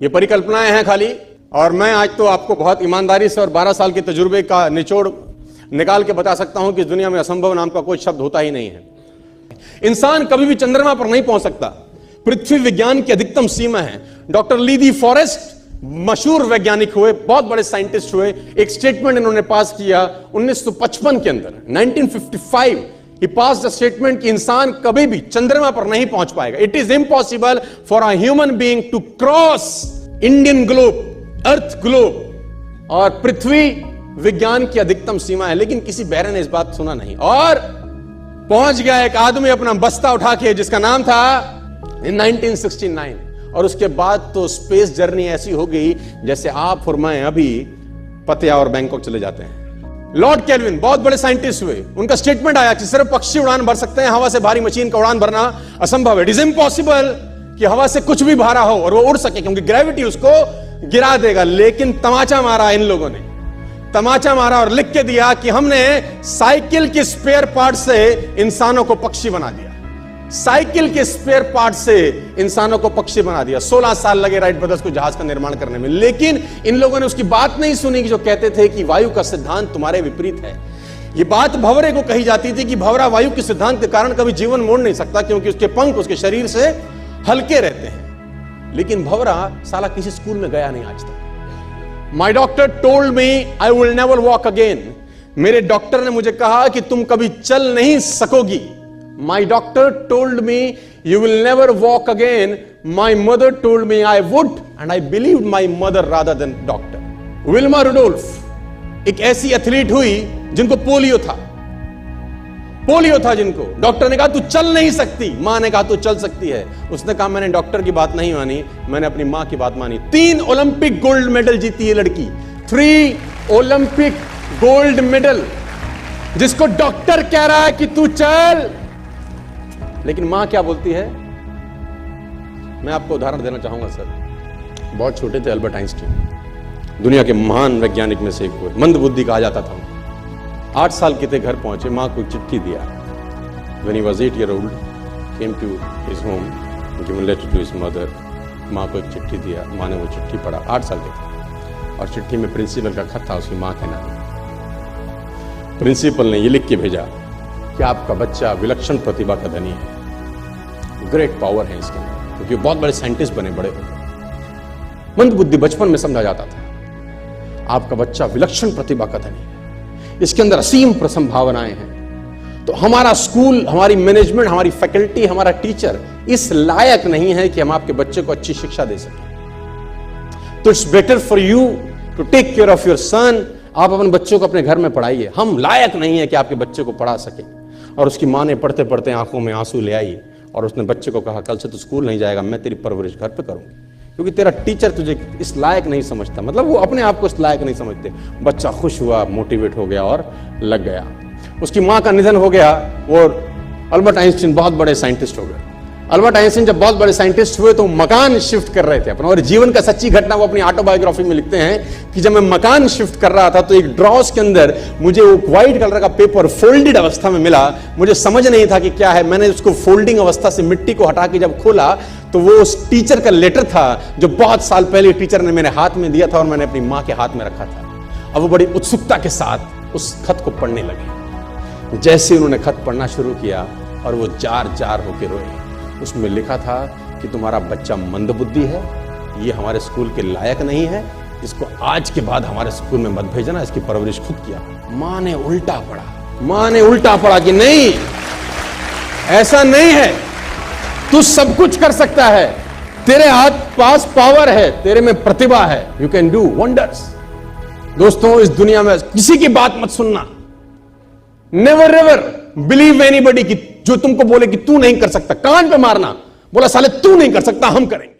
ये परिकल्पनाएं हैं खाली। और मैं आज तो आपको बहुत ईमानदारी से और 12 साल के तजुर्बे का निचोड़ निकाल के बता सकता हूं कि इस दुनिया में असंभव नाम का कोई शब्द होता ही नहीं है। इंसान कभी भी चंद्रमा पर नहीं पहुंच सकता। पृथ्वी विज्ञान की अधिकतम सीमा है। डॉक्टर ली दी फॉरेस्ट मशहूर वैज्ञानिक हुए, बहुत बड़े साइंटिस्ट हुए। एक स्टेटमेंट इन्होंने पास किया 1955 के अंदर, 1955 ही पास द स्टेटमेंट कि इंसान कभी भी चंद्रमा पर नहीं पहुंच पाएगा। It is impossible for a human being to cross Indian globe, earth globe. और पृथ्वी विज्ञान की अधिकतम सीमा है, लेकिन किसी बहरे ने इस बात सुना नहीं। और पहुंच गया एक आदमी अपना बस्ता उठा के, जिसका नाम था इन 1969। और उसके बाद तो स्पेस जर्नी ऐसी हो गई जैसे आप और मैं अभी पतिया और बैंकॉक चले जाते हैं। लॉर्ड केल्विन बहुत बड़े साइंटिस्ट हुए। उनका स्टेटमेंट आया कि सिर्फ पक्षी उड़ान भर सकते हैं, हवा से भारी मशीन का उड़ान भरना असंभव है। इट इज इम्पॉसिबल कि हवा से कुछ भी भारा हो और वो उड़ सके, क्योंकि ग्रेविटी उसको गिरा देगा। लेकिन तमाचा मारा इन लोगों ने, तमाचा मारा और लिख के दिया कि हमने साइकिल के स्पेयर पार्ट से इंसानों को पक्षी बना दिया। साइकिल के स्पेयर पार्ट से इंसानों को पक्षी बना दिया। 16 साल लगे राइट ब्रदर्स को जहाज का निर्माण करने में, लेकिन इन लोगों ने उसकी बात नहीं सुनी कि जो कहते थे कि वायु का सिद्धांत तुम्हारे विपरीत है। यह बात भंवरे को कही जाती थी कि भंवरा वायु के सिद्धांत के कारण कभी जीवन मोड़ नहीं सकता, क्योंकि उसके पंख उसके शरीर से हल्के रहते हैं। लेकिन भंवरा साला किसी स्कूल में गया नहीं आज तक। माई doctor told me I will never walk again. मेरे डॉक्टर ने मुझे कहा कि तुम कभी चल नहीं सकोगी। My doctor told me you will never walk again. My mother told me I would, and I believed my mother rather than doctor. Wilma Rudolph एक ऐसी एथलीट हुई जिनको पोलियो था। पोलियो था जिनको डॉक्टर ने कहा तू चल नहीं सकती, मां ने कहा तू चल सकती है। उसने कहा मैंने डॉक्टर की बात नहीं मानी, मैंने अपनी मां की बात मानी। 3 ओलंपिक गोल्ड मेडल जीती है लड़की, 3 ओलंपिक गोल्ड मेडल, जिसको डॉक्टर कह रहा है कि तू चल। लेकिन मां क्या बोलती है? मैं आपको उदाहरण देना चाहूंगा सर। बहुत छोटे थे अल्बर्ट आइंस्टीन, दुनिया के महान वैज्ञानिक में से एक हुए, मंद बुद्धि कहा जाता था। 8 साल के थे, घर पहुंचे, मां को चिट्ठी दिया। When he was 8 years old, came to his home, given letter to his mother. मां को एक चिट्ठी दिया, मां ने वो चिट्ठी पढ़ा। 8 साल के थे और चिट्ठी में प्रिंसिपल का खत था, उसकी मां के नाम। प्रिंसिपल ने ये लिख के भेजा कि आपका बच्चा विलक्षण प्रतिभा का धनी है, ग्रेट पावर है इसके अंदर, क्योंकि बहुत बड़े साइंटिस्ट बने, बड़े हो गए। मंद बुद्धि बचपन में समझा जाता था। आपका बच्चा विलक्षण प्रतिभा का धनी है, इसके अंदर असीम संभावनाएं हैं। तो हमारा स्कूल, हमारी मैनेजमेंट, हमारी फैकल्टी, हमारा टीचर इस लायक नहीं है कि हम आपके बच्चे को अच्छी शिक्षा दे सकें। तो it's better for you to take care of your son. आप अपने बच्चों को अपने घर में पढ़ाइए। हम लायक नहीं है कि आपके बच्चे को पढ़ा सके। और उसकी मां ने पढ़ते पढ़ते आंखों में आंसू ले आई और उसने बच्चे को कहा कल से तू स्कूल नहीं जाएगा, मैं तेरी परवरिश घर पे करूंगी, क्योंकि तेरा टीचर तुझे इस लायक नहीं समझता। मतलब वो अपने आप को इस लायक नहीं समझते। बच्चा खुश हुआ, मोटिवेट हो गया और लग गया। उसकी मां का निधन हो गया। वो अल्बर्ट आइंस्टीन बहुत बड़े साइंटिस्ट हो गए। अल्बर्ट आइंस्टीन जब बहुत बड़े साइंटिस्ट हुए तो मकान शिफ्ट कर रहे थे अपना, और जीवन का सच्ची घटना वो अपनी ऑटोबायोग्राफी में लिखते हैं कि जब मैं मकान शिफ्ट कर रहा था तो एक ड्रॉस के अंदर मुझे वो व्हाइट कलर का पेपर फोल्डेड अवस्था में मिला। मुझे समझ नहीं था कि क्या है। मैंने उसको फोल्डिंग अवस्था से मिट्टी को हटा के जब खोला तो वो उस टीचर का लेटर था जो बहुत साल पहले टीचर ने मेरे हाथ में दिया था और मैंने अपनी मां के हाथ में रखा था। अब वो बड़ी उत्सुकता के साथ उस खत को पढ़ने लगे। जैसे उन्होंने खत पढ़ना शुरू किया और वो जार जार होकर रोए। उसमें लिखा था कि तुम्हारा बच्चा मंदबुद्धि है, ये हमारे स्कूल के लायक नहीं है, इसको आज के बाद हमारे स्कूल में मत भेजना, इसकी परवरिश खुद किया। मां ने उल्टा पढ़ा, मां ने उल्टा पढ़ा कि नहीं, ऐसा नहीं है, तू सब कुछ कर सकता है, तेरे हाथ पास पावर है, तेरे में प्रतिभा है, यू कैन डू वंडर्स। दोस्तों, इस दुनिया में किसी की बात मत सुनना। नेवर एवर बिलीव एनीबॉडी कि जो तुमको बोले कि तू नहीं कर सकता, कान पे मारना, बोला साले तू नहीं कर सकता, हम करेंगे।